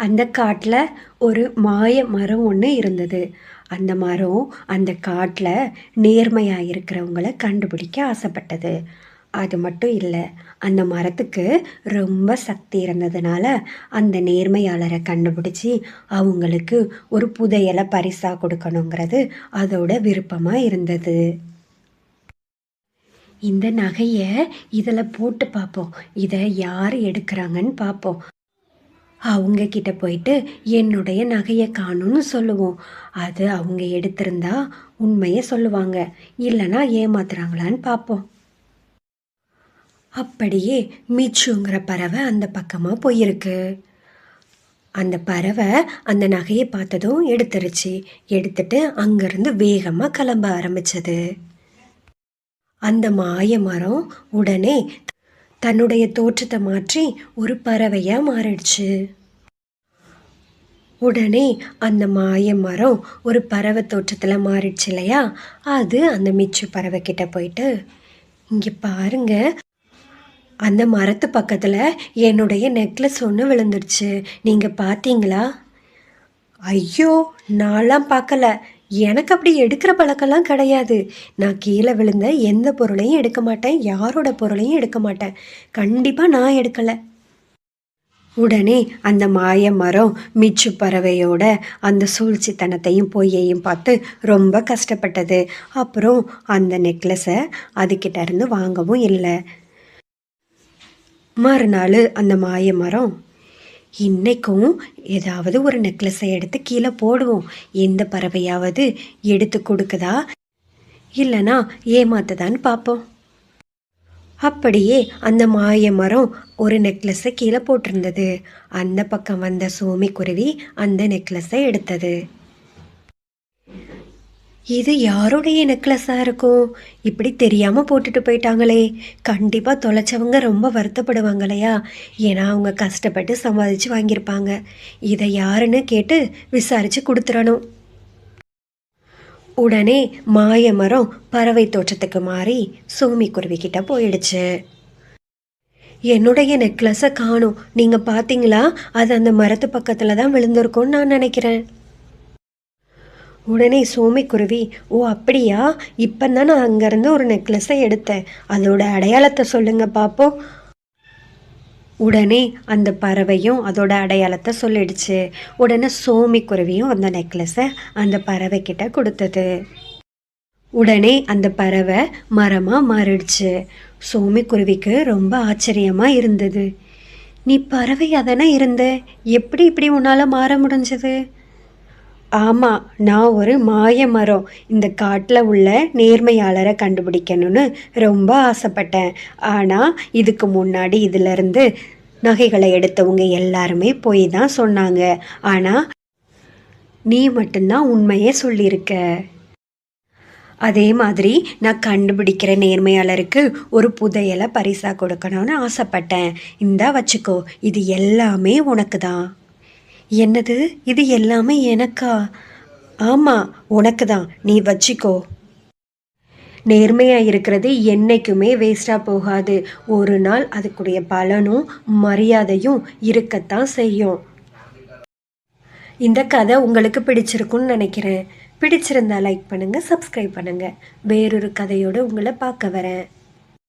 அந்த காட்டில் ஒரு மாய மரம் ஒன்று இருந்தது. அந்த மரம் அந்த காட்டில் நேர்மையாக இருக்கிறவங்கள கண்டுபிடிக்க ஆசைப்பட்டது. அது மட்டும் இல்லை, அந்த மரத்துக்கு ரொம்ப சக்தி இருந்ததுனால அந்த நேர்மையாளரை கண்டுபிடிச்சி அவங்களுக்கு ஒரு புதையலை பரிசாக கொடுக்கணுங்கிறது அதோட விருப்பமாக இருந்தது. இந்த நகையை இதில் போட்டு பார்ப்போம், இதை யார் எடுக்கிறாங்கன்னு பார்ப்போம். அவங்க கிட்ட போயிட்டு என்னுடைய நகையை காணும்னு சொல்லுவோம். அது அவங்க எடுத்திருந்தா உண்மையை சொல்லுவாங்க, இல்லைன்னா ஏமாத்துறாங்களான்னு பார்ப்போம். அப்படியே மிச்சுங்கிற பறவை அந்த பக்கமாக போயிருக்கு. அந்த பறவை அந்த நகையை பார்த்ததும் எடுத்துருச்சு. எடுத்துட்டு அங்கேருந்து வேகமாக கிளம்ப ஆரம்பிச்சது. அந்த மாய மரம் உடனே தன்னுடைய தோற்றத்தை மாற்றி ஒரு பறவையாக மாறிடுச்சு. உடனே அந்த மாய மரம் ஒரு பறவை தோற்றத்தில் மாறிடுச்சு இல்லையா? அது அந்த மிச்சு பறவை கிட்ட போயிட்டு, இங்கே பாருங்க, அந்த மரத்து பக்கத்தில் என்னுடைய நெக்லஸ் ஒன்று விழுந்துடுச்சு, நீங்கள் பார்த்தீங்களா? ஐயோ, நான்லாம் பார்க்கல, எனக்கு அப்படி எடுக்கிற பழக்கம்லாம் கிடையாது. நான் கீழே விழுந்த எந்த பொருளையும் எடுக்க மாட்டேன், யாரோட பொருளையும் எடுக்க மாட்டேன். கண்டிப்பாக நான் எடுக்கலை. உடனே அந்த மாய மரம் மிச்சு பறவையோட அந்த சூழ்ச்சித்தனத்தையும் பொய்யையும் பார்த்து ரொம்ப கஷ்டப்பட்டது. அப்புறம் அந்த நெக்லஸை அதுக்கிட்ட இருந்து வாங்கவும் இல்லை. மறுநாள் அந்த மாய மரம், இன்னைக்கும் ஏதாவது ஒரு நெக்லஸை எடுத்து கீழே போடுவோம், எந்த பறவையாவது எடுத்து கொடுக்குதா இல்லைனா ஏமாத்துதான்னு பார்ப்போம். அப்படியே அந்த மாய மரம் ஒரு நெக்லஸை கீழே போட்டிருந்தது. அந்த பக்கம் வந்த சோமிக்குருவி அந்த நெக்லஸை எடுத்தது. இது யாருடைய நெக்லஸாக இருக்கும்? இப்படி தெரியாமல் போட்டுட்டு போயிட்டாங்களே, கண்டிப்பாக தொலைச்சவங்க ரொம்ப வருத்தப்படுவாங்க இல்லையா? ஏன்னா அவங்க கஷ்டப்பட்டு சம்பாதிச்சு வாங்கியிருப்பாங்க. இதை யாருன்னு கேட்டு விசாரித்து கொடுத்துடணும். உடனே மாய மரம் பறவை தோற்றத்துக்கு மாறி சோமிக்குருவி கிட்ட போயிடுச்சு. என்னுடைய நெக்லஸை காணும், நீங்கள் பார்த்தீங்களா? அது அந்த மரத்து பக்கத்தில் தான் விழுந்திருக்கும்னு நான் நினைக்கிறேன். உடனே சோமிக்குருவி, ஓ அப்படியா, இப்போ தான் நான் அங்கேருந்து ஒரு நெக்லஸை எடுத்தேன், அதோட அடையாளத்தை சொல்லுங்க பார்ப்போம். உடனே அந்த பறவையும் அதோட அடையாளத்தை சொல்லிடுச்சு. உடனே சோமிக்குருவியும் அந்த நெக்லஸை அந்த பறவைக்கிட்ட கொடுத்தது. உடனே அந்த பறவை மரமாக மாறிடுச்சு. சோமிக்குருவிக்கு ரொம்ப ஆச்சரியமாக இருந்தது. நீ பறவையாக தானே இருந்த, எப்படி இப்படி உன்னால் மாற முடிஞ்சது? ஆமாம், நான் ஒரு மாய மரம். இந்த காட்டில் உள்ள நேர்மையாளரை கண்டுபிடிக்கணும்னு ரொம்ப ஆசைப்பட்டேன். ஆனால் இதுக்கு முன்னாடி இதிலிருந்து நகைகளை எடுத்தவங்க எல்லாருமே போய் தான் சொன்னாங்க. ஆனால் நீ மட்டும்தான் உண்மையே சொல்லியிருக்க. அதே மாதிரி நான் கண்டுபிடிக்கிற நேர்மையாளருக்கு ஒரு புதையலை பரிசாக கொடுக்கணும்னு ஆசைப்பட்டேன். இந்தா வச்சுக்கோ, இது எல்லாமே உனக்கு தான். என்னது, இது எல்லாமே எனக்கா? ஆமாம், உனக்கு தான், நீ வச்சிக்கோ. நேர்மையாக இருக்கிறது என்றைக்குமே வேஸ்ட்டாக போகாது. ஒரு நாள் அதுக்குரிய பலனும் மரியாதையும் இருக்கத்தான் செய்யும். இந்த கதை உங்களுக்கு பிடிச்சிருக்குன்னு நினைக்கிறேன். பிடிச்சிருந்தா லைக் பண்ணுங்கள், சப்ஸ்கிரைப் பண்ணுங்கள். வேறொரு கதையோடு உங்களை பார்க்க வரேன்.